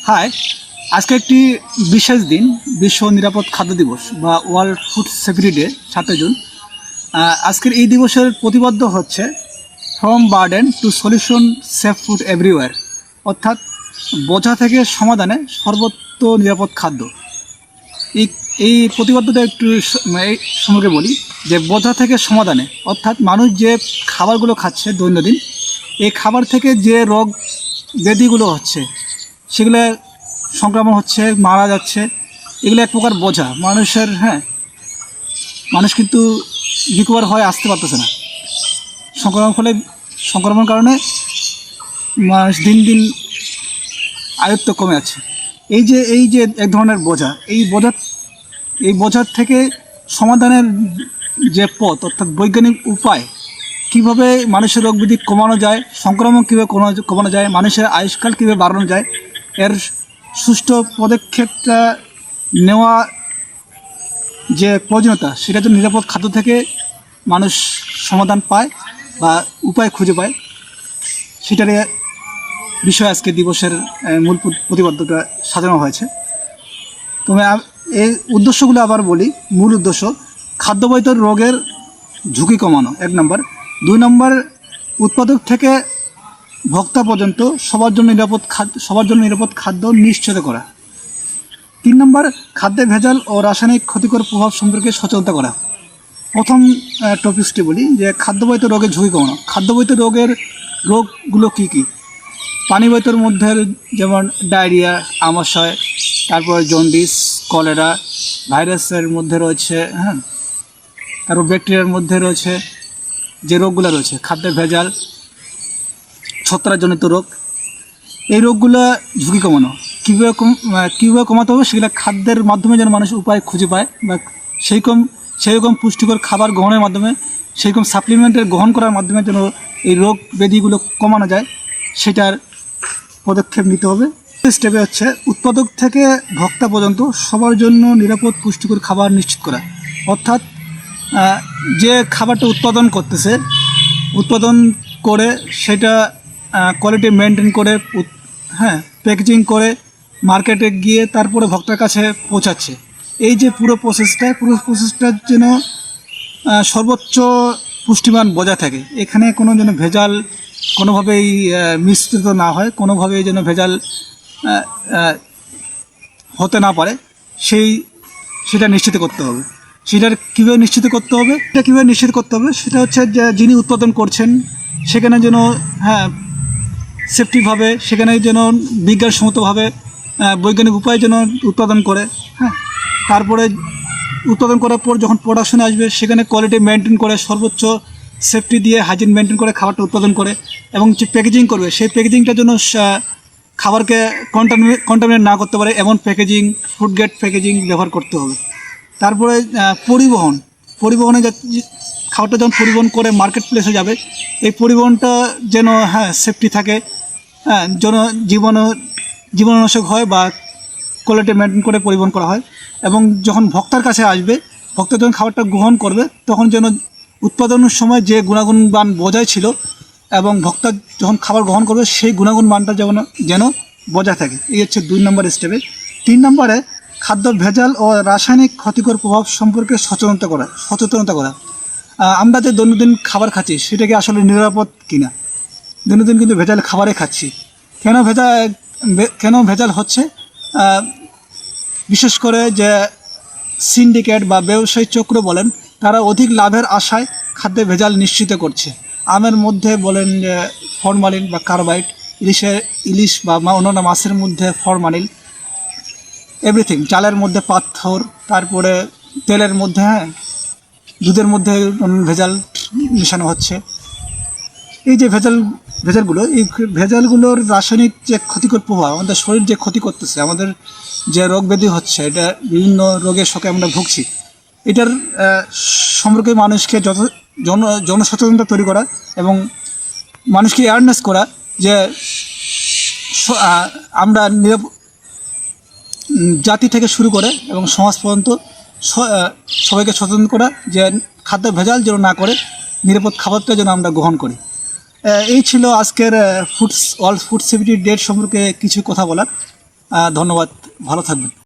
High, আজকে একটি বিশেষ দিন, বিশ্ব নিরাপদ খাদ্য দিবস বা world food safety day 7 June. আজকের এই দিবসের প্রতিবদ্ধ হচ্ছে from burden to solution safe food everywhere, অর্থাৎ বোঝা থেকে সমাধানে সর্বত্র নিরাপদ খাদ্য। এই এই প্রতিবদ্ধতা একটু এই সম্পর্কে বলি যে বোঝা থেকে সমাধানে, অর্থাৎ মানুষ যে খাবারগুলো খাচ্ছে দৈনন্দিন, এই খাবার থেকে যে রোগ ব্যাধিগুলো হচ্ছে, সেগুলো সংক্রমণ হচ্ছে, মারা যাচ্ছে, এগুলো এক প্রকার বোঝা মানুষের। মানুষ কিন্তু রিকভার হয়ে আসতে পারতেছে না। সংক্রমণ কারণে মানুষ দিন দিন আয়ত্ত কমে যাচ্ছে। এই যে এক ধরনের বোঝা, এই বোঝার থেকে সমাধানের যে পথ, অর্থাৎ বৈজ্ঞানিক উপায়, কীভাবে মানুষের রোগ ব্যাধি কমানো যায়, সংক্রমণ কীভাবে কমানো যায়, মানুষের আয়ুষ্কাল কীভাবে বাড়ানো যায়, এর সুষ্ঠু পদক্ষেপটা নেওয়া যে প্রয়োজনীয়তা, সেটা তো নিরাপদ খাদ্য থেকে মানুষ সমাধান পায় বা উপায় খুঁজে পায়, সেটার বিষয়ে আজকে দিবসের মূল প্রতিবদ্ধতা সাজানো হয়েছে। তবে এই উদ্দেশ্যগুলো আবার বলি। মূল উদ্দেশ্য খাদ্যবহিত রোগের ঝুঁকি কমানো, 1 নম্বর। 2 নম্বর, উৎপাদক থেকে ভোক্তা পর্যন্ত সবার জন্য নিরাপদ খাদ্য নিশ্চিত করা। 3 নম্বর, খাদ্যে ভেজাল ও রাসায়নিক ক্ষতিকর প্রভাব সম্পর্কে সচেতনতা করা। প্রথম টপিকসটি বলি যে খাদ্যবহিত রোগের ঝুঁকি কমানো। খাদ্যবহিত রোগগুলো কী কী? পানিবহিতর মধ্যে যেমন ডায়রিয়া, আমাশয়, তারপর জন্ডিস, কলেরা। ভাইরাসের মধ্যে রয়েছে, তারপর ব্যাকটেরিয়ার মধ্যে রয়েছে যে রোগগুলো রয়েছে, খাদ্যের ভেজাল, ছত্রাকজনিত রোগ। এই রোগগুলো ঝুঁকি কমানো কীভাবে কমাতে হবে, সেগুলো খাদ্যের মাধ্যমে যেন মানুষ উপায় খুঁজে পায়, বা সেইরকম পুষ্টিকর খাবার গ্রহণের মাধ্যমে, সেইরকম সাপ্লিমেন্টের গ্রহণ করার মাধ্যমে যেন এই রোগ ব্যাধিগুলো কমানো যায়, সেটার পদক্ষেপ নিতে হবে। স্টেপে হচ্ছে উৎপাদক থেকে ভোক্তা পর্যন্ত সবার জন্য নিরাপদ পুষ্টিকর খাবার নিশ্চিত করা। অর্থাৎ যে খাবারটা উৎপাদন করে সেটা কোয়ালিটি মেনটেন করে, প্যাকেজিং করে মার্কেটে গিয়ে তারপরে ভোক্তার কাছে পৌঁছাচ্ছে, এই যে পুরো প্রসেসটার যেন সর্বোচ্চ পুষ্টিমান বজায় থাকে। এখানে কোনো যেন ভেজাল কোনোভাবেই মিশ্রিত না হয়, কোনোভাবেই যেন ভেজাল হতে না পারে, সেটা নিশ্চিত করতে হবে। সেটার কীভাবে নিশ্চিত করতে হবে সেটা হচ্ছে যে যিনি উৎপাদন করছেন সেখানে যেন সেফটিভাবে, সেখানে যেন বিজ্ঞানসম্মতভাবে বৈজ্ঞানিক উপায় যেন উৎপাদন করে। তারপরে উৎপাদন করার পর যখন প্রোডাকশনে আসবে, সেখানে কোয়ালিটি মেনটেন করে, সর্বোচ্চ সেফটি দিয়ে হাইজিন মেনটেন করে খাবারটা উৎপাদন করে, এবং যে প্যাকেজিং করবে সেই প্যাকেজিংটা যেন খাবারকে কন্টামিনেট না করতে পারে, এমন প্যাকেজিং, ফুড গ্রেড প্যাকেজিং ব্যবহার করতে হবে। তারপরে পরিবহনে খাবারটা যখন পরিবহন করে মার্কেট প্লেসে যাবে, এই পরিবহনটা যেন সেফটি থাকে, যেন জীবাণুনাশক হয় বা কোয়ালিটি মেনটেন করে পরিবহন করা হয়। এবং যখন ভোক্তার কাছে আসবে, ভোক্তা যখন খাবারটা গ্রহণ করবে, তখন যেন উৎপাদনের সময় যে গুণাগুণ মান বজায় ছিল, এবং ভোক্তা যখন খাবার গ্রহণ করবে সেই গুণাগুণ মানটা যেন বজায় থাকে। এই হচ্ছে 2 নম্বর স্টেপে। 3 নম্বরে খাদ্য ভেজাল ও রাসায়নিক ক্ষতিকর প্রভাব সম্পর্কে সচেতনতা করা। আমরা যে দৈনন্দিন খাবার খাচ্ছি সেটা কি আসলে নিরাপদ কিনা? দৈনন্দিন কিন্তু ভেজাল খাবারে খাচ্ছি। কেন ভেজাল হচ্ছে? বিশেষ করে যে সিন্ডিকেট বা ব্যবসায়ী চক্র বলেন, তারা অধিক লাভের আশায় খাদ্যে ভেজাল নিশ্চিত করছে। আমের মধ্যে বলেন যে ফরমালিন বা কার্বাইড, ইলিশ বা অন্যান্য মাছের মধ্যে ফরমালিন, এভরিথিং। চালের মধ্যে পাথর, তারপরে তেলের মধ্যে, দুধের মধ্যে ভেজাল মেশানো হচ্ছে। এই যে ভেজালগুলোর রাসায়নিক যে ক্ষতিকর প্রভাব, আমাদের শরীর যে ক্ষতি করতেছে, আমাদের যে রোগ ব্যাধি হচ্ছে, এটা বিভিন্ন রোগের শোকে আমরা ভুগছি। এটার সম্পর্কে মানুষকে জনসচেতনতা তৈরি করা এবং মানুষকে অ্যাওয়ারনেস করা যে আমরা জাতি থেকে শুরু করে এবং সমাজ পর্যন্ত সবাইকে সচেতন করা যে খাদ্য ভেজাল যেন না করে, নিরাপদ খাবারটা যেন আমরা গ্রহণ করি। এই ছিল আজকের ওয়ার্ল্ড ফুড সেফটি ডে সম্পর্কে কিছু কথা বলার। ধন্যবাদ, ভালো থাকবেন।